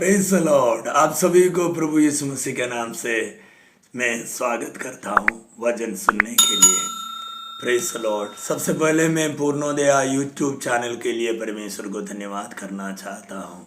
Praise the Lord. आप सभी को प्रभु यीशु मसीह के नाम से मैं स्वागत करता हूँ वचन सुनने के लिए। Praise the Lord. सबसे पहले मैं पूर्णोदया यूट्यूब चैनल के लिए परमेश्वर को धन्यवाद करना चाहता हूँ।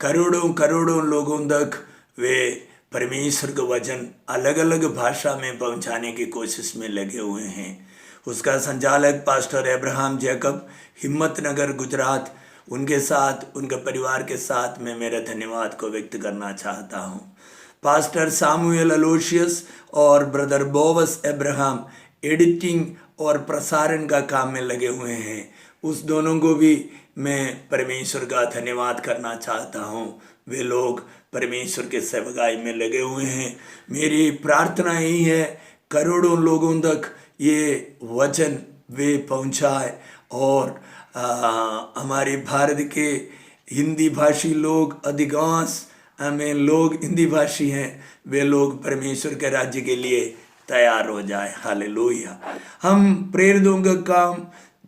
करोड़ों करोड़ों लोगों तक वे परमेश्वर का वचन अलग अलग भाषा में पहुँचाने की कोशिश में लगे हुए हैं। उसका संचालक pastor Abraham Jacob, Himmatnagar, Gujarat, उनके साथ, उनके परिवार के साथ मैं मेरे धन्यवाद को व्यक्त करना चाहता हूँ। पास्टर सामुएल अलोशियस और ब्रदर बोवस अब्राहम एडिटिंग और प्रसारण का काम में लगे हुए हैं। उस दोनों को भी मैं परमेश्वर का धन्यवाद करना चाहता हूँ। वे लोग परमेश्वर के सेवकाई में लगे हुए हैं। मेरी प्रार्थना यही है, करोड़ों लोगों तक ये वचन वे पहुँचाए और हमारे भारत के हिंदी भाषी लोग, अधिकांश में लोग हिंदी भाषी हैं, वे लोग परमेश्वर के राज्य के लिए तैयार हो जाए। हालेलुया। हम प्रेरितों का काम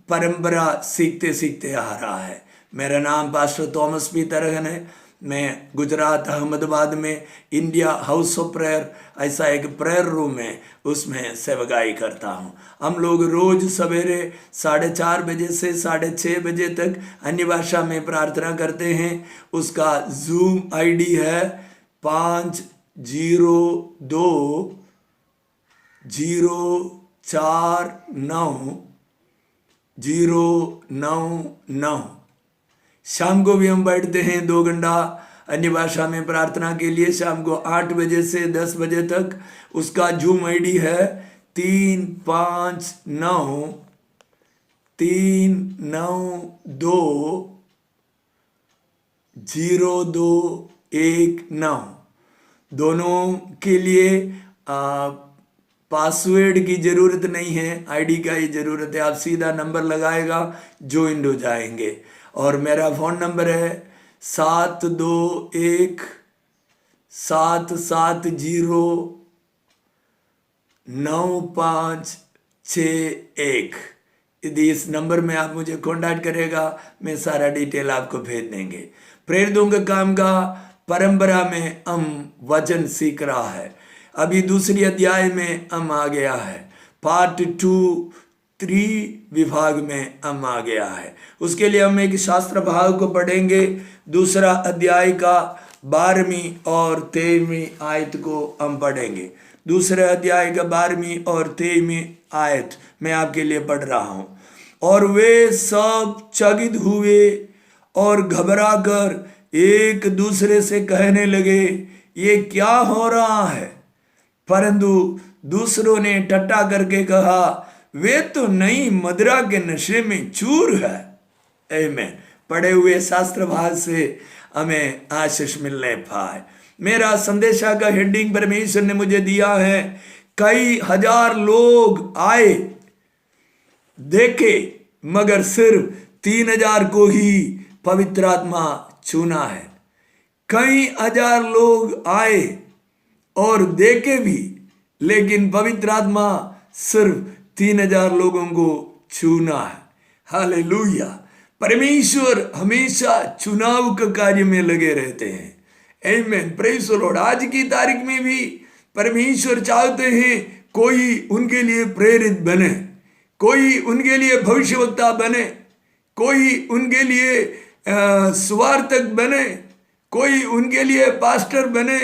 परंपरा सीखते सीखते आ रहा है। मेरा नाम पास्टर थॉमस पी तरहन है। मैं गुजरात अहमदाबाद में इंडिया हाउस ऑफ प्रेयर, ऐसा एक प्रेयर रूम है, उसमें सेवकाई करता हूँ। हम लोग रोज सवेरे 4:30 बजे से 6:30 बजे तक अन्य भाषा में प्रार्थना करते हैं। उसका जूम आईडी है 50204909। शाम को भी हम बैठते हैं 2 घंटा अन्य भाषा में प्रार्थना के लिए, शाम को 8 बजे से 10 बजे तक। उसका जूम आईडी है 3593920219। दोनों के लिए पासवर्ड की ज़रूरत नहीं है, आईडी का ही ज़रूरत है। आप सीधा नंबर लगाएगा, ज्वाइन हो जाएंगे। और मेरा फ़ोन नंबर है 7117709561। यदि इस नंबर में आप मुझे कांटेक्ट करेगा, मैं सारा डिटेल आपको भेज देंगे। प्रेरितों के काम का परंपरा में हम वचन सीख रहा है। अभी दूसरी अध्याय में हम आ गया है। पार्ट 2-3 विभाग में हम आ गया है। उसके लिए हम एक शास्त्र भाग को पढ़ेंगे। दूसरा अध्याय का 12वीं और 13वीं आयत को हम पढ़ेंगे। दूसरे अध्याय का 12वीं और 13वीं आयत मैं आपके लिए पढ़ रहा हूँ। और वे सब चकित हुए और घबरा कर एक दूसरे से कहने लगे, ये क्या हो रहा है? परंतु दूसरों ने ठट्ठा करके कहा, वे तो नई मदिरा के नशे में चूर है। आमीन। पढ़े हुए शास्त्र भाग से हमें आशीष मिलने पाए। मेरा संदेशा का हेडिंग परमेश्वर ने मुझे दिया है, कई हजार लोग आए देखे, मगर सिर्फ 3000 को ही पवित्र आत्मा चुना है। कई हजार लोग आए और देखे भी, लेकिन पवित्र आत्मा सिर्फ 3000 लोगों को चुना है। हालेलुया। परमेश्वर हमेशा चुनाव के कार्य में लगे रहते हैं। आमीन। Praise the Lord. आज की तारीख में भी परमेश्वर चाहते हैं कोई उनके लिए प्रेरित बने, कोई उनके लिए भविष्यवक्ता बने, कोई उनके लिए सुवार्तक बने, कोई उनके लिए पास्टर बने,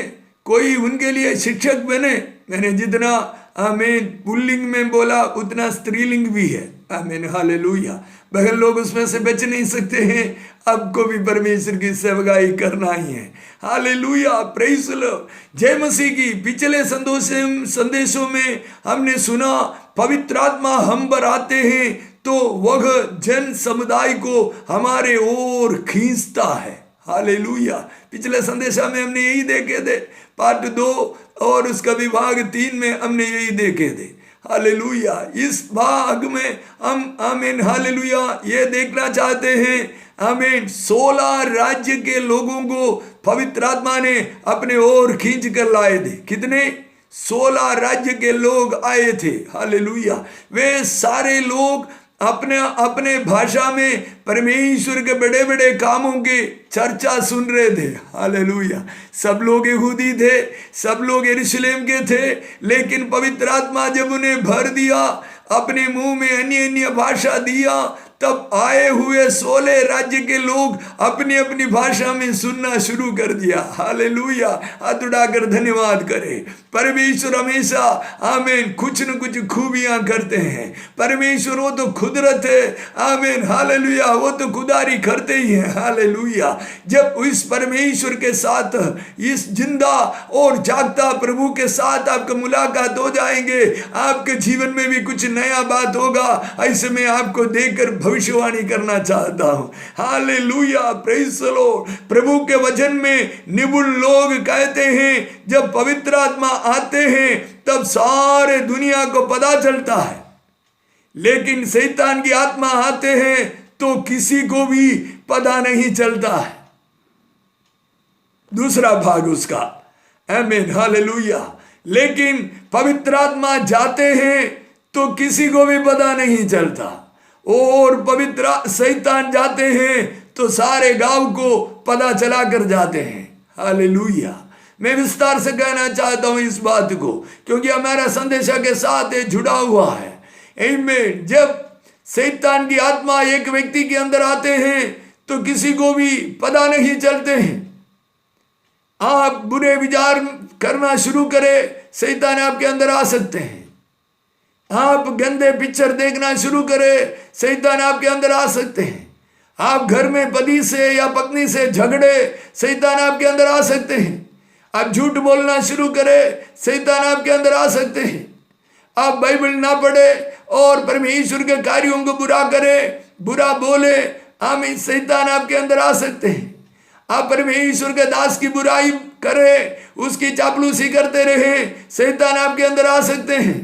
कोई उनके लिए शिक्षक बने। मैंने जितना आमीन पुल्लिंग में बोला, उतना स्त्रीलिंग भी है। आमीन। हालेलुया। बहन लोग उसमें से बच नहीं सकते हैं। आपको भी परमेश्वर की सेवकाई करना ही है। हालेलुया। Praise the Lord. जय मसीह की। पिछले संदेशों में हमने सुना, पवित्र आत्मा हम पर आते हैं तो वह जन समुदाय को हमारे ओर खींचता है। हालेलुया। पिछले संदेशा में हमने यही देखे थे। पार्ट 2 और उसका विभाग 3 में हमने यही देखे थे। हालेलुया। इस भाग में हम आमीन हालेलुया ये देखना चाहते हैं, आमीन 16 राज्य के लोगों को पवित्र आत्मा ने अपने ओर खींच कर लाए थे। कितने? 16 राज्य के लोग आए थे। हालेलुया। वे सारे लोग अपने अपने भाषा में परमेश्वर के बड़े बड़े कामों की चर्चा सुन रहे थे। हालेलुया। सब लोग यहूदी थे, सब लोग यरूशलेम के थे, लेकिन पवित्र आत्मा जब उन्हें भर दिया, अपने मुंह में अन्य अन्य भाषा दिया, तब आए हुए 16 राज्य के लोग अपनी अपनी भाषा में सुनना शुरू कर दिया। हालेलुया। हाथ उठाकर धन्यवाद करें। परमेश्वर हमेशा आमीन कुछ न कुछ खूबियां करते हैं। परमेश्वर वो तो कुदरत है। आमीन हालेलुया। वो तो खुदारी करते ही हैं। हालेलुया। जब इस परमेश्वर के साथ, इस जिंदा और जागता प्रभु के साथ आपका मुलाकात हो जाएंगे, आपके जीवन में भी कुछ नया बात होगा। ऐसे में आपको देखकर भविष्यवाणी करना चाहता हूं। हालेलुया। Praise the lord. प्रभु के वचन में निपुण लोग कहते हैं जब पवित्र आत्मा आते हैं तब सारे दुनिया को पता चलता है, लेकिन शैतान की आत्मा आते हैं तो किसी को भी पता नहीं चलता है। दूसरा भाग उसका। आमीन हालेलुया। लेकिन पवित्र आत्मा जाते हैं तो किसी को भी पता नहीं चलता, और पवित्र शैतान जाते हैं तो सारे गांव को पता चला कर जाते हैं। हालेलुया। मैं विस्तार से कहना चाहता हूं इस बात को, क्योंकि हमारा संदेशा के साथ जुड़ा हुआ है। आमीन। जब शैतान की आत्मा एक व्यक्ति के अंदर आते हैं तो किसी को भी पता नहीं चलते हैं। आप बुरे विचार करना शुरू करें, शैतान आपके अंदर आ सकते हैं। आप गंदे पिक्चर देखना शुरू करें, शैतान आपके अंदर आ सकते हैं। आप घर में पति से या पत्नी से झगड़े, शैतान आपके अंदर आ सकते हैं। आप झूठ बोलना शुरू करें, शैतान आपके अंदर आ सकते हैं। आप बाइबल ना पढ़े और परमेश्वर के कार्यों को बुरा करें, बुरा बोले, आमीन, शैतान आपके अंदर आ सकते हैं। आप परमेश्वर के दास की बुराई करें, उसकी चापलूसी करते रहे, शैतान आपके अंदर आ सकते हैं।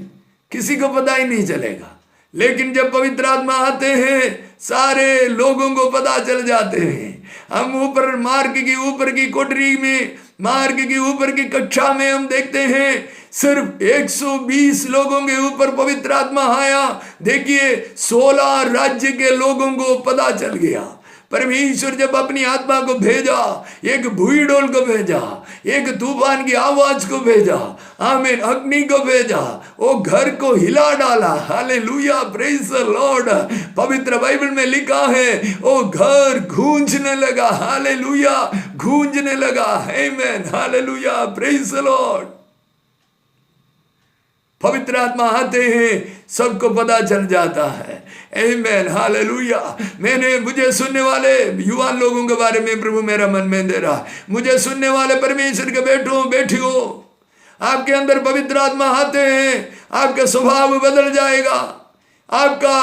किसी को पता ही नहीं चलेगा। लेकिन जब पवित्र आत्मा आते हैं सारे लोगों को पता चल जाते हैं। हम ऊपर मार्ग की ऊपर की कोठरी में, मार्ग की ऊपर की कक्षा में हम देखते हैं सिर्फ 120 लोगों के ऊपर पवित्र आत्मा आया। देखिए 16 राज्य के लोगों को पता चल गया। परमेश्वर जब अपनी आत्मा को भेजा, एक भूई डोल को भेजा, एक तूफान की आवाज को भेजा, आमीन, अग्नि को भेजा, वो घर को हिला डाला। हालेलुया। Praise the Lord. पवित्र बाइबल में लिखा है वो घर गूंजने लगा। हालेलुया। गूंजने लगा। आमीन हालेलुया। Praise the Lord. पवित्र आत्मा आते हैं सबको पता चल जाता है। आमीन हालेलुया। मुझे सुनने वाले युवा लोगों के बारे में प्रभु मेरा मन में दे रहा है। मुझे सुनने वाले परमेश्वर के बेटों बेटियों, आपके अंदर पवित्र आत्मा आते हैं, आपका स्वभाव बदल जाएगा, आपका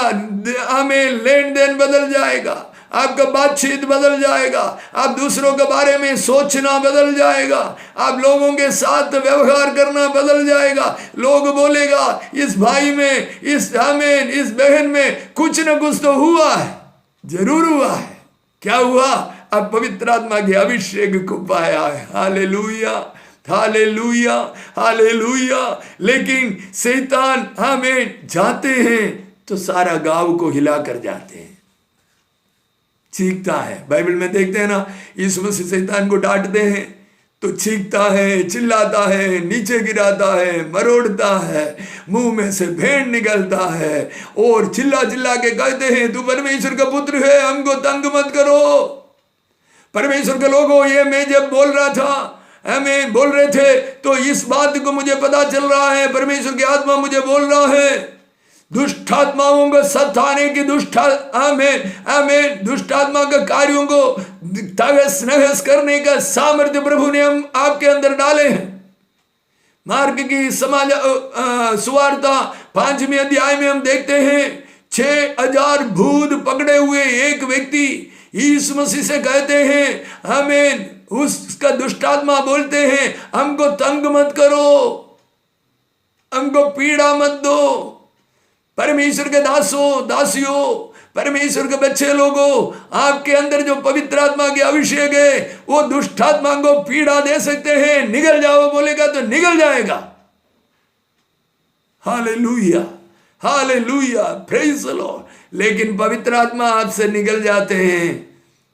आमीन लेन देन बदल जाएगा, आपका बातचीत बदल जाएगा, आप दूसरों के बारे में सोचना बदल जाएगा, आप लोगों के साथ व्यवहार करना बदल जाएगा। लोग बोलेगा इस भाई में, इस आमीन, इस बहन में कुछ न कुछ तो हुआ है। जरूर हुआ है। क्या हुआ? अब पवित्र आत्मा के अभिषेक को पाया है। Hallelujah hallelujah hallelujah. लेकिन शैतान आमीन जाते हैं तो सारा गांव को हिला कर जाते हैं, चीखता है। बाइबल में देखते हैं ना, यीशु मसीह शैतान को डांटते हैं तो चीखता है, चिल्लाता है, नीचे गिराता है, मरोड़ता है, मुंह में से भेड़ निकलता है और चिल्ला चिल्ला के कहते हैं तू परमेश्वर का पुत्र है, हमको तंग मत करो। परमेश्वर के लोगों, ये मैं जब बोल रहा था, हमें बोल रहे थे, तो इस बात को मुझे पता चल रहा है, परमेश्वर की आत्मा मुझे बोल रहा है, दुष्ट आत्माओं को सताने की दुष्ट आत्मा के कार्यों को तहस नहस करने का सामर्थ्य प्रभु ने हम आपके अंदर डाले हैं। मार्ग की समाज सुवार्ता 5वें अध्याय में हम देखते हैं 6000 भूत पकड़े हुए एक व्यक्ति यीशु मसीह से कहते हैं, आमीन, उसका दुष्टात्मा बोलते हैं हमको तंग मत करो, हमको पीड़ा मत दो। परमेश्वर के दासों दासियों, परमेश्वर के बच्चे लोगों, आपके अंदर जो पवित्र आत्मा की अभिषेक है वो दुष्ट आत्मा को पीड़ा दे सकते हैं। निकल जाओ बोलेगा तो निकल जाएगा। Hallelujah hallelujah, praise the Lord. लेकिन पवित्र आत्मा आपसे निकल जाते हैं,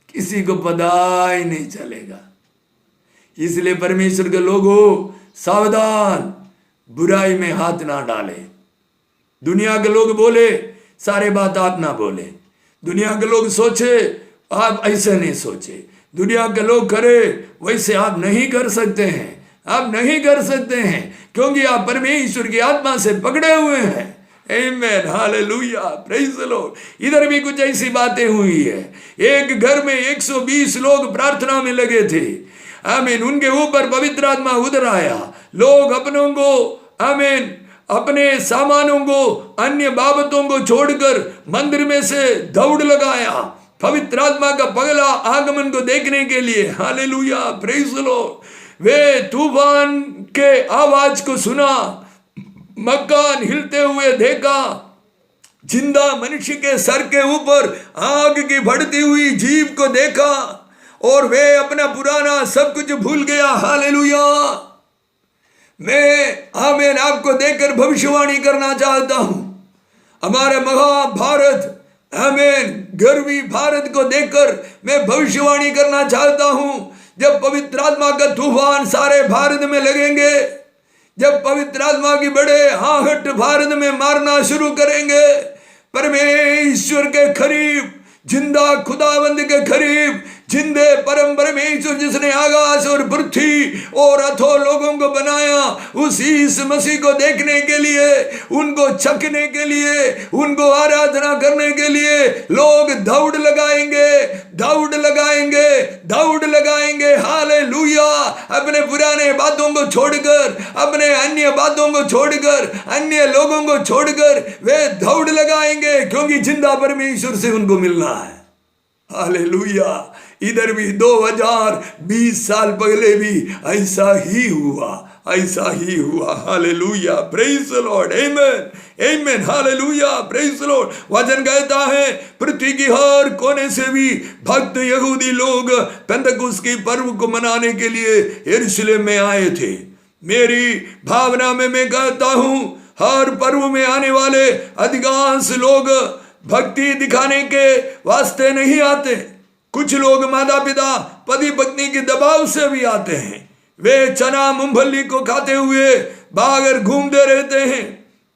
किसी को पता ही नहीं चलेगा। इसलिए परमेश्वर के लोगों सावधान, बुराई में हाथ ना डाले। दुनिया के लोग बोले सारे बात आप ना बोले, दुनिया के लोग सोचे आप ऐसे नहीं सोचे, दुनिया के लोग करे वैसे आप नहीं कर सकते हैं, आप नहीं कर सकते हैं, क्योंकि आप परमेश्वर की आत्मा से पकड़े हुए हैं। आमेन, हालेलुया, प्रेज द लॉर्ड। इधर भी कुछ ऐसी बातें हुई है। एक घर में 120 लोग प्रार्थना में लगे थे। आमीन, उनके ऊपर पवित्र आत्मा उतर आया। लोग अपनों को, आमीन, अपने सामानों को, अन्य बाबतों को छोड़कर मंदिर में से दौड़ लगाया पवित्र आत्मा का पगला आगमन को देखने के लिए। Hallelujah, praise the lord. वे तूफान के आवाज को सुना, मकान हिलते हुए देखा, जिंदा मनुष्य के सर के ऊपर आग की बढ़ती हुई जीभ को देखा, और वे अपना पुराना सब कुछ भूल गया। हालेलुया। मैं आमीन आपको देखकर भविष्यवाणी करना चाहता हूं। हमारे महाभारत, आमीन, गर्वी भारत को देखकर मैं भविष्यवाणी करना चाहता हूं। जब पवित्र आत्मा का तूफान सारे भारत में लगेंगे, जब पवित्र आत्मा की बड़े आहट भारत में मारना शुरू करेंगे, परमेश्वर के करीब, जिंदा खुदावंद के करीब, जिंदे परम परमेश्वर जिसने आकाश और पृथ्वी और अथो लोगों को बनाया, उस यीशु मसीह को देखने के लिए, उनको चखने के लिए, उनको आराधना करने के लिए लोग दौड़ लगाएंगे, दौड़ लगाएंगे, दौड़ लगाएंगे। हालेलुया। अपने पुराने बातों को छोड़कर, अपने अन्य बातों को छोड़कर, अन्य लोगों को छोड़कर वे दौड़ लगाएंगे, क्योंकि जिंदा परमेश्वर से उनको मिलना है। हालेलुया। इधर भी 2020 साल पहले भी ऐसा ही हुआ, ऐसा ही हुआ। Hallelujah, praise the Lord, amen, amen, hallelujah, praise the Lord. वचन कहता है पृथ्वी की हर कोने से भी भक्त यहूदी लोग पेंतकुस्त की पर्व को मनाने के लिए यरूशलेम में आए थे। मेरी भावना में मैं कहता हूं, हर पर्व में आने वाले अधिकांश लोग भक्ति दिखाने के वास्ते नहीं आते। कुछ लोग माता पिता पति पत्नी के दबाव से भी आते हैं। वे चना मूंगफली को खाते हुए बाहर घूमते रहते हैं।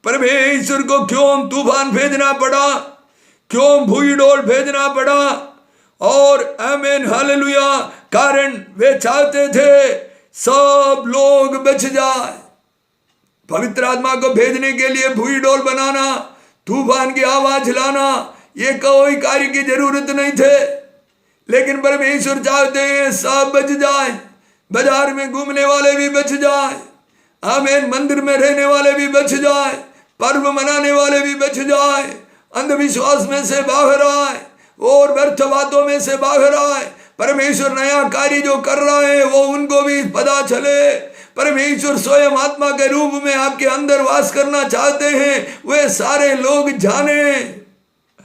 परमेश्वर को क्यों तूफान भेजना पड़ा, क्यों भूई डोल भेजना पड़ा? और आमीन, हालेलुया, कारण वे चाहते थे सब लोग बच जाए। पवित्र आत्मा को भेजने के लिए भूई डोल बनाना, तूफान की आवाज लाना, ये कोई कार्य की जरूरत नहीं थे। लेकिन परमेश्वर चाहते हैं सब बच जाए, बाजार में घूमने वाले भी बच जाए, आमीन, मंदिर में रहने वाले भी बच जाए, पर्व मनाने वाले भी बच जाए, अंधविश्वास में से बाहर आए और व्यर्थ बातों में से बाहर आए। परमेश्वर नया कार्य जो कर रहा है वो उनको भी पता चले। परमेश्वर स्वयं आत्मा के रूप में आपके अंदर वास करना चाहते हैं, वे सारे लोग जाने।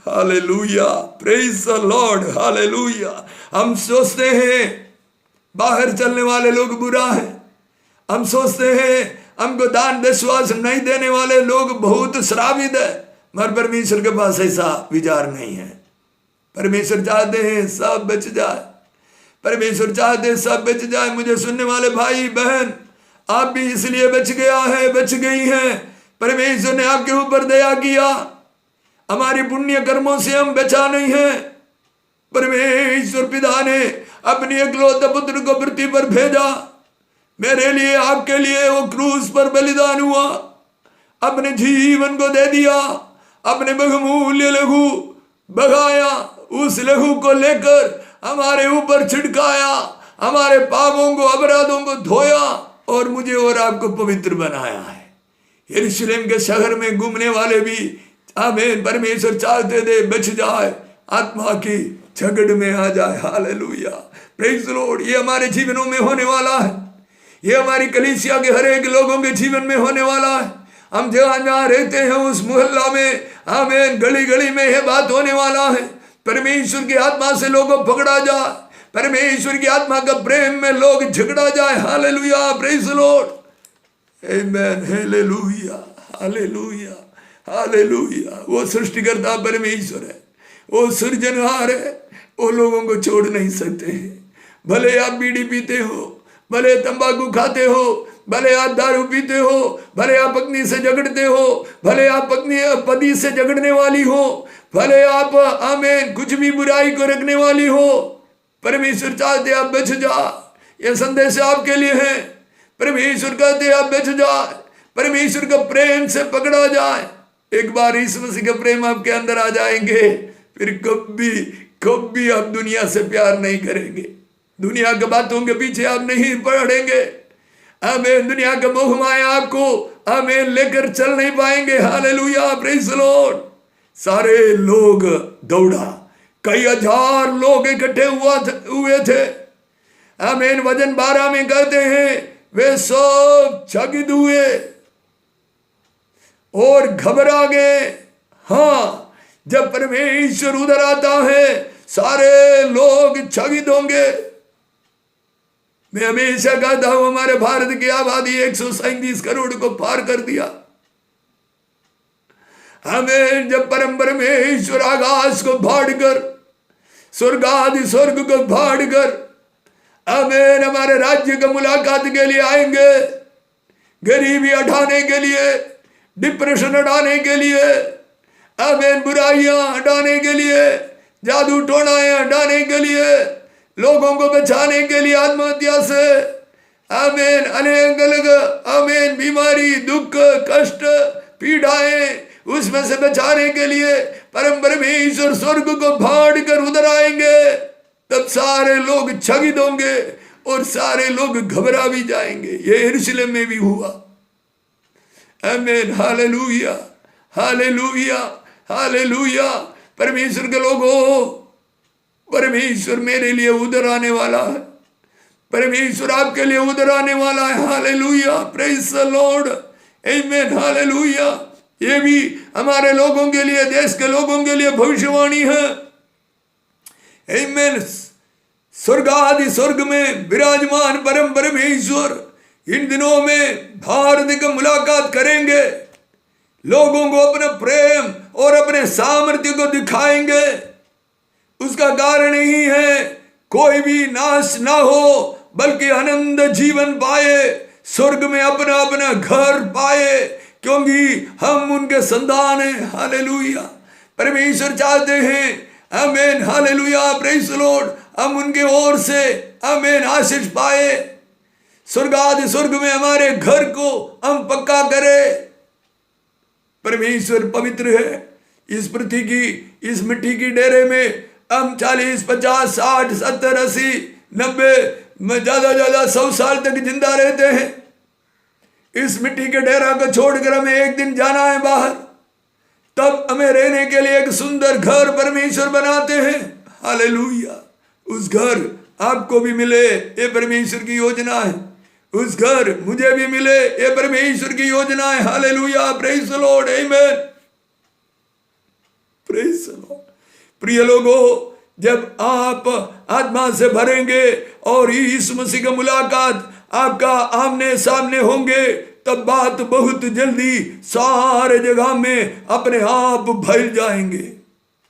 Hallelujah, praise the Lord, hallelujah. हम सोचते हैं बाहर चलने वाले लोग बुरा है, हम सोचते हैं हमको दान विश्वास नहीं देने वाले लोग बहुत श्रावित है, मगर परमेश्वर के पास ऐसा विचार नहीं है। परमेश्वर चाहते हैं सब बच जाए, परमेश्वर चाहते हैं सब बच जाए। मुझे सुनने वाले भाई बहन, आप भी इसलिए बच गया है, बच गई हैं। परमेश्वर ने आपके ऊपर दया किया, हमारी पुण्य कर्मों से हम बचा नहीं है। परमेश्वर पिता ने अपने इकलौते पुत्र को पृथ्वी पर भेजा, मेरे लिए आपके लिए वो क्रूस पर बलिदान हुआ, अपने जीवन को दे दिया, अपने बहुमूल्य लहू बहाया, उस लहू को लेकर हमारे ऊपर छिड़काया, हमारे पापों को अपराधों को धोया और मुझे और आपको पवित्र बनाया है। यरूशलेम के शहर में घूमने वाले भी आमीन, परमेश्वर चाहते थे बच जाए, आत्मा की झगड़ में आ जाए। Hallelujah, praise the Lord. ये हमारे जीवनों में होने वाला है, ये हमारी कलीसिया के हर एक लोगों के जीवन में होने वाला है। हम जहाँ जहाँ रहते हैं उस मोहल्ला में, आमीन, गली गली में यह बात होने वाला है। परमेश्वर की आत्मा से लोगों पकड़ा जाए, परमेश्वर की आत्मा का प्रेम में लोग झगड़ा जाए। हालेलुया, प्रेज द लॉर्ड, आमीन, हालेलुया, हालेलुया, हालेलुया। वो सृष्टिकर्ता परमेश्वर है, वो सृजनहार है, वो लोगों को छोड़ नहीं सकते हैं। भले आप बीड़ी पीते हो, भले तंबाकू खाते हो, भले आप दारू पीते हो, भले आप पत्नी से झगड़ते हो, भले आप पति से झगड़ने वाली हो, भले आप आमीन कुछ भी बुराई को रखने वाली हो, परमेश्वर चाहते आप बच जा। यह संदेश आपके लिए है। परमेश्वर कहते आप बच जाए, परमेश्वर का प्रेम से पकड़ा जाए। एक बार यीशु मसीह का प्रेम आपके अंदर आ जाएंगे, फिर कभी आप दुनिया से प्यार नहीं करेंगे, दुनिया की बातों के पीछे आप नहीं पड़ेंगे। आमीन। दुनिया का मोह माया आपको आमीन लेकर चल नहीं पाएंगे। Hallelujah, praise the Lord. सारे लोग दौड़ा, कई हजार लोग इकट्ठे हुए थे। आमीन। वचन 12 में कहते हैं वे सब चकित हुए और घबरा गए। हाँ, जब परमेश्वर उधर आता है सारे लोग चकित होंगे। मैं हमेशा कहता हूं हमारे भारत की आबादी 137 करोड़ को पार कर दिया। हमें जब परम परमेश्वर आकाश को फाड़कर स्वर्ग आदि स्वर्ग को फाड़कर हमें हमारे राज्य का मुलाकात के लिए आएंगे, गरीबी हटाने के लिए, डिप्रेशन हटाने के लिए, हमें बुराइयां हटाने के लिए, जादू टोनाएं हटाने के लिए, लोगों को बचाने के लिए, आत्महत्या से आमीन अनेक अलग आमीन बीमारी, दुख, कष्ट, पीड़ाएं उसमें से बचाने के लिए परम परमेश्वर स्वर्ग को फाड़ कर उधर आएंगे। तब सारे लोग चकित होंगे और सारे लोग घबरा भी जाएंगे। ये यरूशलेम में भी हुआ। आमीन। Hallelujah, hallelujah, hallelujah. परमेश्वर के लोगों, परमेश्वर मेरे लिए उधर आने वाला है, परमेश्वर आपके लिए उधर आने वाला है। हालेलुया, प्रेज़ द लॉर्ड, आमीन, हालेलुया। ये भी हमारे लोगों के लिए, देश के लोगों के लिए भविष्यवाणी है। आमीन। स्वर्ग आदि स्वर्ग में विराजमान परम परमेश्वर इन दिनों में भारत की मुलाकात करेंगे, लोगों को अपना प्रेम और अपने सामर्थ्य को दिखाएंगे। उसका कारण यही है कोई भी नाश ना हो, बल्कि आनंद जीवन पाए, स्वर्ग में अपना अपना घर पाए, क्योंकि हम उनके संतान हैं। हालेलुया। परमेश्वर चाहते हैं आमीन, हालेलुया, प्रेज़ द लॉर्ड, हम उनके ओर से आमीन आशीष पाए। स्वर्ग आदि स्वर्ग में हमारे घर को हम पक्का करें। परमेश्वर पवित्र है। इस पृथ्वी की, इस मिट्टी की डेरे में हम 40, 50, 60, 70, 80, 90 में ज्यादा 100 साल तक जिंदा रहते हैं। इस मिट्टी के डेरा को छोड़कर हमें एक दिन जाना है बाहर, तब हमें रहने के लिए एक सुंदर घर परमेश्वर बनाते हैं। हालेलुया। उस घर आपको भी मिले, ये परमेश्वर की योजना है। उस घर मुझे भी मिले, ये परमेश्वर की योजना है। हालेलुया, प्रेज़ द लॉर्ड, आमीन, प्रेज़ द लॉर्ड। प्रिय लोगों, जब आप आत्मा से भरेंगे और यीशु मसीह की मुलाकात आपका आमने सामने होंगे, तब बात बहुत जल्दी सारे जगह में अपने आप फैल जाएंगे।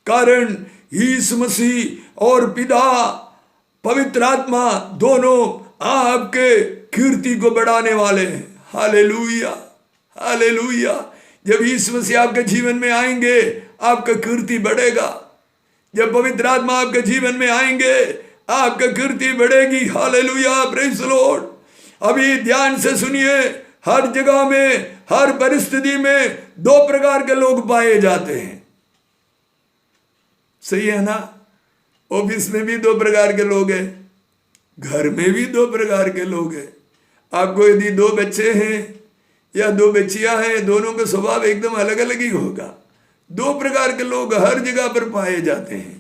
कारण यीशु मसीह और पिता पवित्र आत्मा दोनों आपके कीर्ति को बढ़ाने वाले हैं। Hallelujah, hallelujah. जब यीशु मसीह आपके जीवन में आएंगे, आपका कीर्ति बढ़ेगा। जब पवित्र आत्मा आपके जीवन में आएंगे, आपका कीर्ति बढ़ेगी। Hallelujah, praise the Lord. अभी ध्यान से सुनिए, हर जगह में, हर परिस्थिति में 2 प्रकार के लोग पाए जाते हैं। सही है ना? ऑफिस में भी 2 प्रकार के लोग हैं, घर में भी 2 प्रकार के लोग हैं। आपको यदि 2 बच्चे हैं या 2 बच्चियां हैं, दोनों का स्वभाव एकदम अलग अलग ही होगा। 2 प्रकार के लोग हर जगह पर पाए जाते हैं।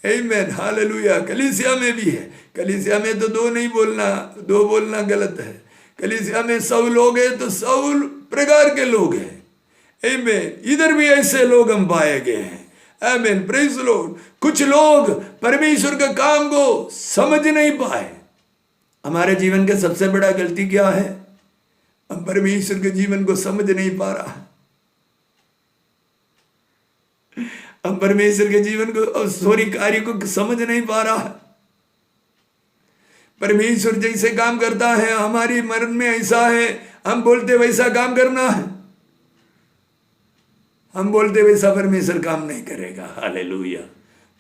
आमीन, हालेलुया। कलीसिया में भी है। कलीसिया में तो 2 नहीं बोलना, 2 बोलना गलत है। कलीसिया में 100 लोग हैं तो 100 प्रकार के लोग हैं। आमीन। इधर भी ऐसे लोग हम पाए गए हैं। आमीन, प्रेज़ द लॉर्ड। कुछ लोग परमेश्वर के काम को समझ नहीं पाए। हमारे जीवन का सबसे बड़ा गलती क्या है? हम परमेश्वर के जीवन को समझ नहीं पा रहा। हम परमेश्वर के जीवन को, सॉरी, कार्य को समझ नहीं पा रहा। परमेश्वर जैसे काम करता है हमारी मन में ऐसा है, हम बोलते वैसा काम करना है, हम बोलते वैसा परमेश्वर काम नहीं करेगा। हालेलुया।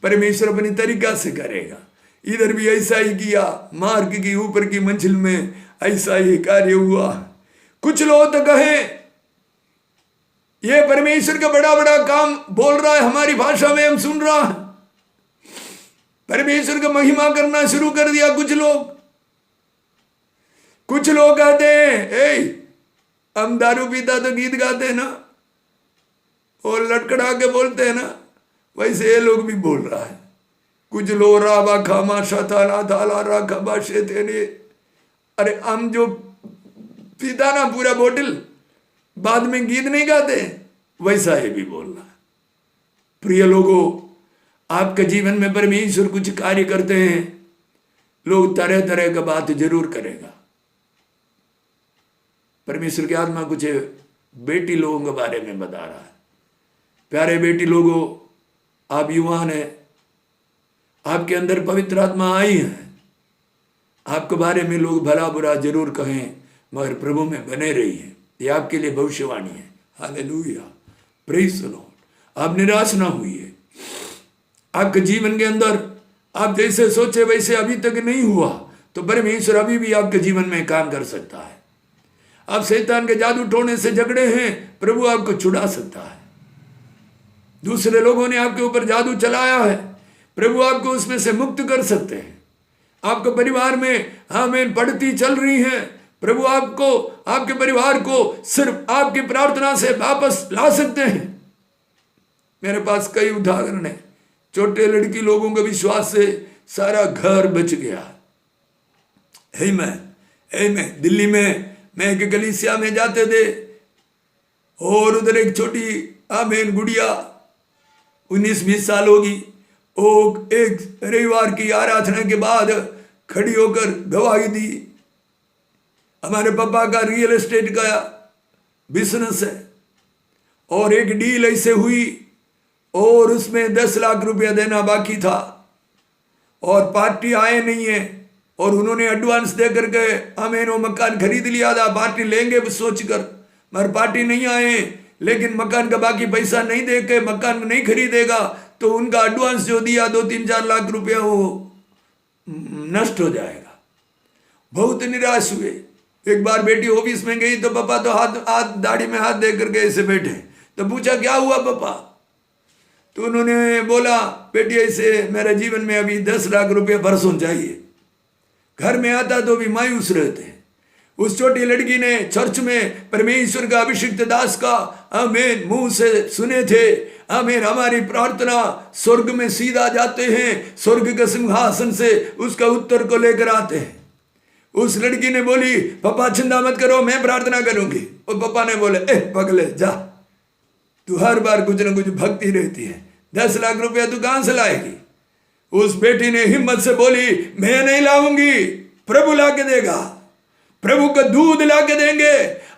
परमेश्वर अपनी तरीका से करेगा। इधर भी ऐसा ही किया, मार्ग की ऊपर की मंजिल में ऐसा ही कार्य हुआ। कुछ लोग तो कहे ये परमेश्वर का बड़ा बड़ा काम बोल रहा है, हमारी भाषा में हम सुन रहा है। परमेश्वर का महिमा करना शुरू कर दिया कुछ लोग। कुछ लोग कहते हैं हम दारू पीता तो गीत गाते हैं ना, और लटकड़ा के बोलते हैं ना, वैसे ये लोग भी बोल रहा है। कुछ लो राबा खामा शताला ताला रा खबा शेतेने, अरे हम जो पीता ना पूरा बोतल, बाद में गीत नहीं गाते, वैसा ये भी बोल रहा है। प्रिय लोगों, आपके जीवन में परमेश्वर कुछ कार्य करते हैं, लोग तरह तरह का बात जरूर करेगा। परमेश्वर की आत्मा कुछ बेटी लोगों के बारे में बता रहा है। प्यारे बेटी लोगों, आप युवान हैं, आपके अंदर पवित्र आत्मा आई है, आपके बारे में लोग भला बुरा जरूर कहें, मगर प्रभु में बने रहिए। ये आपके लिए भविष्यवाणी है। Hallelujah, praise the Lord. आप निराश ना होइए। आपके जीवन के अंदर आप जैसे सोचे वैसे अभी तक नहीं हुआ, तो परमेश्वर अभी भी आपके जीवन में काम कर सकता है। आप शैतान के जादू टोने से झगड़े हैं, प्रभु आपको छुड़ा सकता है। दूसरे लोगों ने आपके ऊपर जादू चलाया है, प्रभु आपको उसमें से मुक्त कर सकते हैं। आपके परिवार में आमीन पड़ती चल रही है, प्रभु आपको, आपके परिवार को सिर्फ आपकी प्रार्थना से वापस ला सकते हैं। मेरे पास कई उदाहरण है। छोटे लड़की लोगों के विश्वास से सारा घर बच गया। आमीन। दिल्ली में मैं एक कलीसिया में जाते थे, और उधर एक छोटी आमीन गुड़िया 19-20 साल होगी, वो एक रविवार की आराधना के बाद खड़ी होकर गवाही दी। हमारे पापा का रियल एस्टेट का बिजनेस है, और एक डील ऐसे हुई, और उसमें 10 लाख रुपया देना बाकी था, और पार्टी आए नहीं है, और उन्होंने एडवांस दे करके हमें वो मकान खरीद लिया था, पार्टी लेंगे सोचकर, मगर पार्टी नहीं आए। लेकिन मकान का बाकी पैसा नहीं दे के मकान नहीं खरीदेगा, तो उनका एडवांस जो दिया 2-3-4 लाख रुपया वो नष्ट हो जाएगा। बहुत निराश हुए। एक बार बेटी ऑफिस में गई तो पापा तो हाथ दाढ़ी में हाथ दे करके ऐसे बैठे, तो पूछा क्या हुआ पापा? तो उन्होंने बोला बेटी ऐसे मेरे जीवन में अभी 10 लाख रुपया परसों चाहिए। घर में आता तो भी मायूस रहते। उस छोटी लड़की ने चर्च में परमेश्वर का अभिषिक्त दास का आमीन मुंह से सुने थे, आमीन हमारी प्रार्थना स्वर्ग में सीधा जाते हैं, स्वर्ग के सिंहासन से उसका उत्तर को लेकर आते हैं। उस लड़की ने बोली पापा चिंता मत करो, मैं प्रार्थना करूंगी। और पापा ने बोले पगले जा, तू हर बार कुछ ना कुछ भक्ति रहती है, 10 लाख रुपया तू कहां से लाएगी? उस बेटी ने हिम्मत से बोली मैं नहीं लाऊंगी, प्रभु ला के देगा, प्रभु का दूध ला के देंगे।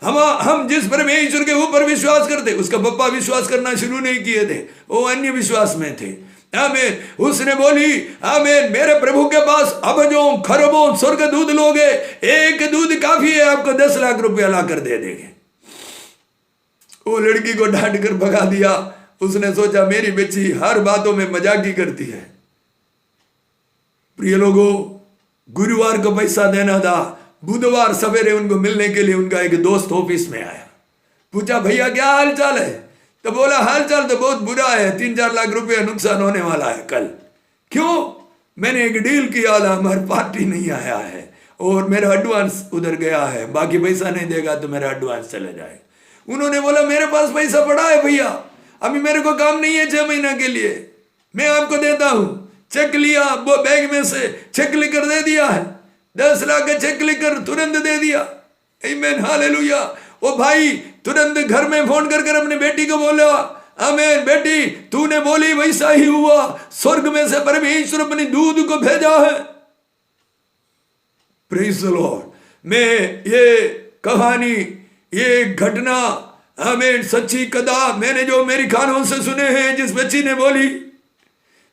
हम जिस परमेश्वर के ऊपर विश्वास करते, उसका पापा विश्वास करना शुरू नहीं किए थे, वो अन्य विश्वास में थे। आमीन। उसने बोली आमीन मेरे प्रभु के पास अबजों खरबों स्वर्ग दूध लोगे, एक दूध काफी है, आपको 10 लाख रुपया ला कर दे देंगे। वो लड़की को डांट कर भगा दिया। उसने सोचा मेरी बच्ची हर बातों में मजाक ही करती है। प्रिय लोगों, गुरुवार को पैसा देना था, बुधवार सवेरे उनको मिलने के लिए उनका एक दोस्त ऑफिस में आया। पूछा भैया क्या हाल चाल है? तो बोला हाल चाल तो बहुत बुरा है, 3-4 लाख रुपया नुकसान होने वाला है कल। क्यों? मैंने एक डील किया था, हमारी पार्टी नहीं आया है और मेरा एडवांस उधर गया है, बाकी पैसा नहीं देगा तो मेरा एडवांस चला जाएगा। उन्होंने बोला मेरे पास पैसा पड़ा है भैया, अभी मेरे को काम नहीं है 6 महीने के लिए, मैं आपको देता हूं। चेक लिया, वो बैग में से चेक लेकर दे दिया है, 10 लाख का चेक लेकर तुरंत दे दिया। आमीन हालेलुया। वो भाई तुरंत घर में फोन कर अपनी बेटी को बोला आमीन बेटी तूने बोली वैसा ही हुआ, स्वर्ग में से परमेश्वर अपनी दूध को भेजा है। Praise the Lord. मैं ये कहानी, ये घटना आमीन। सच्ची कदा मैंने जो मेरी कानों से सुने हैं, जिस बच्ची ने बोली,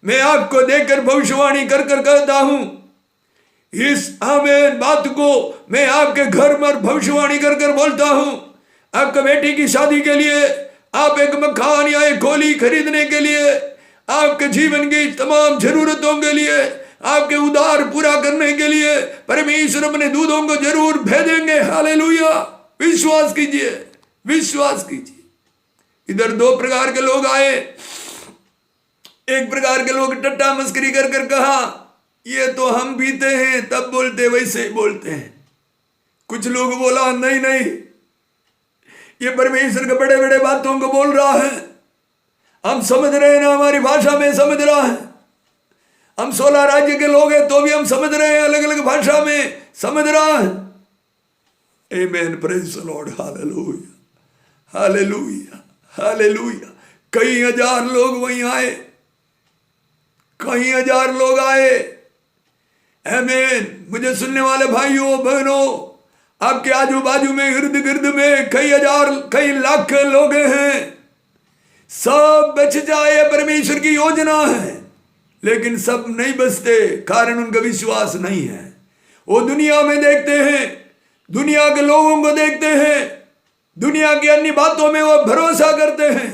मैं आपको देखकर भविष्यवाणी कर कर कहता हूं, इस आमीन बात को मैं आपके घर में भविष्यवाणी कर कर बोलता हूं। आपके बेटी की शादी के लिए, आप एक मकान या एक खोली खरीदने के लिए, आपके जीवन की तमाम जरूरतों के लिए, आपके उधार पूरा करने के लिए परमेश्वर अपने दूतों को जरूर भेजेंगे। हालेलुया। विश्वास कीजिए, विश्वास कीजिए। इधर दो प्रकार के लोग आए। एक प्रकार के लोग टट्टा मस्करी कर कर कहा, ये तो हम पीते हैं, तब बोलते वैसे ही बोलते हैं। कुछ लोग बोला, नहीं नहीं, ये परमेश्वर के बड़े बड़े बातों को बोल रहा है, हम समझ रहे हैं ना, हमारी भाषा में समझ रहा है। हम 16 राज्य के लोग हैं तो भी हम समझ रहे हैं, अलग अलग भाषा में समझ रहा है। आमीन, praise the Lord, hallelujah, hallelujah, hallelujah. कई हजार लोग वहीं आए, कई हजार लोग आए। आमीन। मुझे सुनने वाले भाइयों बहनों, आपके आजू बाजू में इर्द गिर्द में कई हजार कई लाख लोग हैं। सब बच जाए, परमेश्वर की योजना है, लेकिन सब नहीं बचते, कारण उनका विश्वास नहीं है। वो दुनिया में देखते हैं, दुनिया के लोगों को देखते हैं, दुनिया की अन्य बातों में वो भरोसा करते हैं,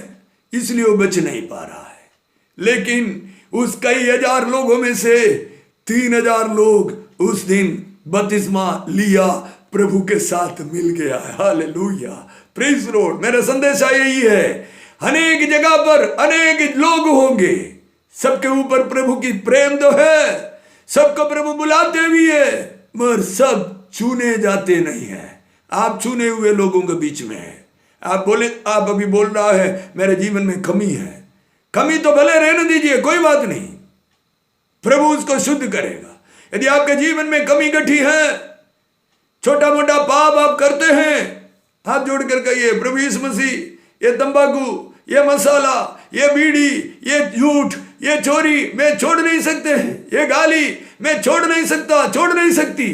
इसलिए वो बच नहीं पा रहा है। लेकिन उस कई हजार लोगों में से 3000 लोग उस दिन बपतिस्मा लिया, प्रभु के साथ मिल गया है। Hallelujah, praise the Lord. मेरा संदेशा यही है, अनेक जगह पर अनेक लोग होंगे, सबके ऊपर प्रभु की प्रेम तो है, सबको प्रभु बुलाते भी है, मगर सब चुने जाते नहीं है। आप चुने हुए लोगों के बीच में है। आप बोले, आप अभी बोल रहा है मेरे जीवन में कमी है, कमी तो भले रहने दीजिए, कोई बात नहीं, प्रभु उसको शुद्ध करेगा। यदि आपके जीवन में कमी गठी है, छोटा मोटा पाप आप करते हैं, हाथ जोड़ कर कहिए, प्रभु यीशु मसीह, ये तंबाकू, ये मसाला, ये बीड़ी, ये झूठ, ये चोरी मैं छोड़ नहीं सकते, ये गाली मैं छोड़ नहीं सकता, छोड़ नहीं सकती।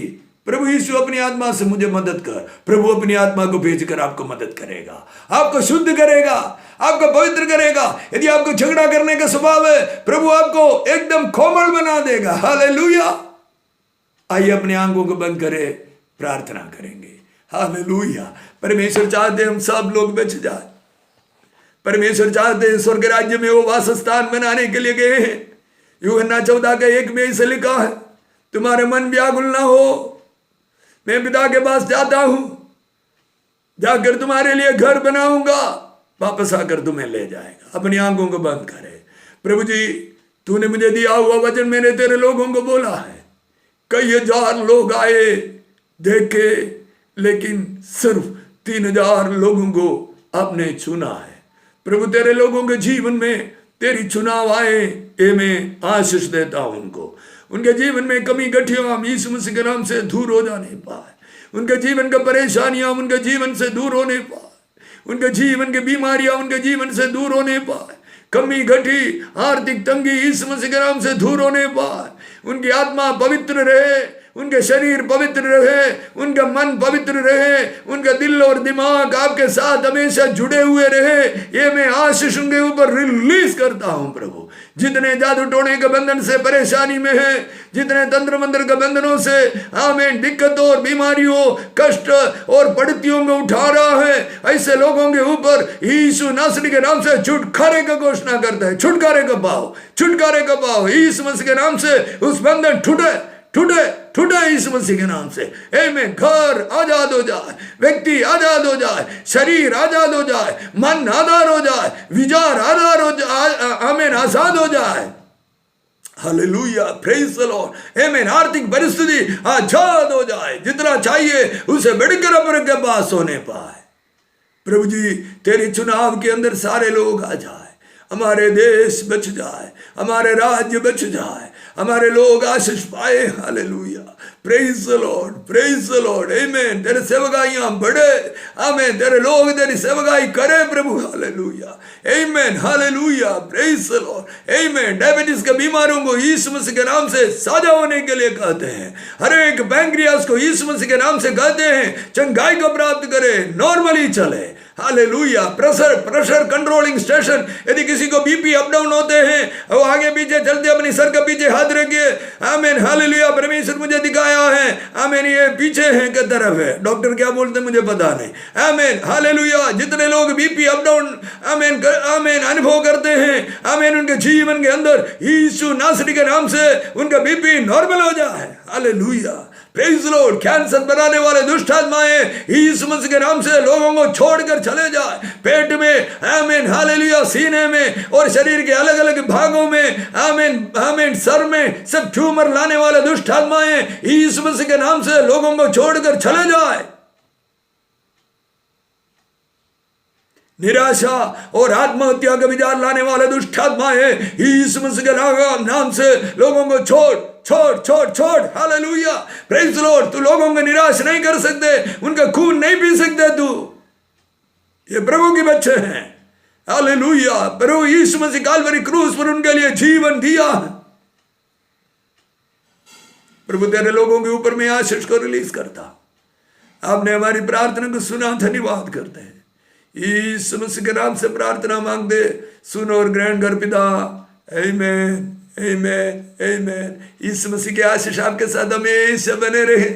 प्रभु यीशु अपनी आत्मा से मुझे मदद कर। प्रभु अपनी आत्मा को भेजकर आपको मदद करेगा, आपको शुद्ध करेगा, आपको पवित्र करेगा। यदि आपको झगड़ा करने का स्वभाव है, प्रभु आपको एकदम कोमल बना देगा। हालेलुया। आइए अपनी आंखों को बंद करें, प्रार्थना करेंगे। हालेलुया। परमेश्वर चाहते हम सब लोग बच जाए। परमेश्वर चाहते हैं स्वर्ग राज्य में वो वासस्थान बनाने के लिए गए हैं। यूहन्ना 14:1 में इसे लिखा है, तुम्हारे मन व्याकुल ना हो, मैं पिता के पास जाता हूं, जाकर तुम्हारे लिए घर बनाऊंगा, वापस आकर तुम्हें ले जाएगा। अपनी आंखों को बंद करे। प्रभु जी, तूने मुझे दिया हुआ वचन मैंने तेरे लोगों को बोला है। कई हजार लोग आए देखे, लेकिन सिर्फ 3000 लोगों को आपने चुना है। प्रभु तेरे लोगों के जीवन में तेरी चुनाव आए, ये मैं आशीष देता हूं उनको। उनके जीवन में कमी गठिया यीशु मसीह के नाम से दूर हो जाने पाए। उनके जीवन की परेशानियां उनके जीवन से दूर होने पाए। उनके जीवन की बीमारियां उनके जीवन से दूर होने पाए। कमी घटी आर्थिक तंगी यीशु मसीह के नाम से दूर होने पाए। उनकी आत्मा पवित्र रहे, उनके शरीर पवित्र रहे, उनका मन पवित्र रहे, उनका दिल और दिमाग आपके साथ हमेशा जुड़े हुए रहे। ये मैं आशीष उनके ऊपर रिलीज करता हूं। प्रभु, जितने जादू टोने के बंधन से परेशानी में है, जितने तंत्र मंत्र के बंधनों से आमीन दिक्कतों और बीमारियों, कष्ट और पड़तियों को उठा रहा है, ऐसे लोगों के ऊपर यीशु नासरी के नाम से छुटकारे का घोषणा करता है। छुटकारे का पाओ, छुटकारे का पाओ। यीशु मसीह के नाम से उस बंधन टूटे, टूटे, टूटे यीशु मसीह के नाम से। आमीन। घर आजाद हो जाए, व्यक्ति आजाद हो जाए, शरीर आजाद हो जाए, मन आजाद हो जाए, विचार आजाद हो जाए, आमीन, आजाद हो जाए। Hallelujah, praise the Lord. आमीन। आर्थिक परिस्थिति आजाद हो जाए, जितना चाहिए उसे बढ़कर अपने के पास होने पाए। प्रभु जी, तेरी चुनाव के अंदर सारे लोग आ जाए, हमारे देश बच जाए, हमारे राज्य बच जाए, हमारे लोग आशीष पाए। Hallelujah, praise the Lord, praise the Lord. आमीन। तेरे सेवकाइयां बढ़े, आमीन, तेरे लोग तेरी सेवकाई करे प्रभु। हालेलुया, आमीन, हालेलुया, प्रेज़ द लॉर्ड। आमीन। डायबिटीज के बीमारों को यीशु मसीह के नाम से साजा होने के लिए कहते हैं। हर एक पैंक्रियास को यीशु मसीह के नाम से कहते हैं चंगाई को प्राप्त करे, नॉर्मली चले। हालेलुया। प्रेशर कंट्रोलिंग स्टेशन, यदि किसी को बीपी अप डाउन होते हैं, वो आगे पीछे चलते अपनी सर के पीछे हाथ रखिए। आमीन, हालेलुया। परमेश्वर मुझे दिखाया है, आमीन, ये पीछे है के तरफ है, डॉक्टर क्या बोलते मुझे पता नहीं। आमीन, हालेलुया। जितने लोग बीपी अप डाउन आमीन आमीन अनुभव करते हैं, आमीन, उनके जीवन के अंदर यीशु नासरी के नाम से उनका बीपी नॉर्मल हो जाए। Hallelujah, praise Lord. कैंसर बनाने वाले दुष्ट आत्माएं यीशु मसीह के नाम से लोगों को छोड़कर चले जाए। पेट में, आमीन, हालेलुया, सीने में और शरीर के अलग अलग भागों में, आमीन आमीन, सर में सब ट्यूमर लाने वाले दुष्ट आत्माएं यीशु मसीह के नाम से लोगों को छोड़कर चले जाए। निराशा और आत्महत्या का विचार लाने वाले दुष्ट आत्माएं यीशु मसीह के नाम से लोगों को छोड़ छोड़ छोड़ छोड़। Hallelujah, praise Lord. तू लोगों को निराश नहीं कर सकते, उनका खून नहीं पी सकते तू। ये प्रभु के बच्चे हैं। हालेलुया। प्रभु यीशु मसीह काल्वरी क्रूस पर उनके लिए जीवन दिया। प्रभु तेरे लोगों के ऊपर में आशीष को रिलीज करता। आपने हमारी प्रार्थना को सुना, धन्यवाद करते हैं। यीशु मसीह के नाम से प्रार्थना मांगते, सुनो और ग्रहण कर पिता। आमीन आमीन आमीन। यीशु मसीह की आशीष आपके साथ हमेशा बने रहे।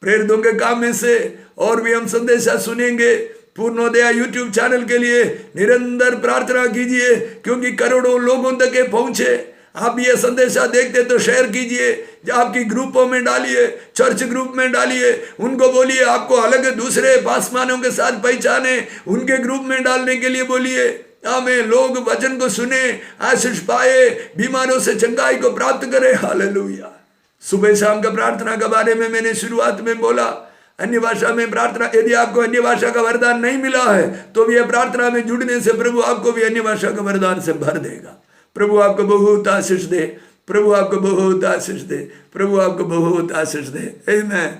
प्रेरितों के काम में से और भी हम संदेशा सुनेंगे। पूर्णोदय यूट्यूब चैनल के लिए निरंतर प्रार्थना कीजिए, क्योंकि करोड़ों लोगों तक ये पहुंचे। आप ये संदेशा देखते तो शेयर कीजिए, आपकी ग्रुपों में डालिए, चर्च ग्रुप में डालिए। उनको बोलिए आपको अलग दूसरे पासवानों के साथ पहचाने, उनके ग्रुप में डालने के लिए बोलिए। आमीन। लोग वचन को सुने, आशीष पाए, बीमारों से चंगाई को प्राप्त करे। हालेलुया। सुबह शाम का प्रार्थना के बारे में मैंने शुरुआत में बोला, अन्य भाषा में प्रार्थना। यदि आपको अन्य भाषा का वरदान नहीं मिला है तो भी प्रार्थना में जुड़ने से प्रभु आपको भी अन्य भाषा का वरदान से भर देगा। प्रभु आपको बहुत आशीष दे, प्रभु आपको बहुत आशीष दे, प्रभु आपको बहुत आशीष दे। आमीन।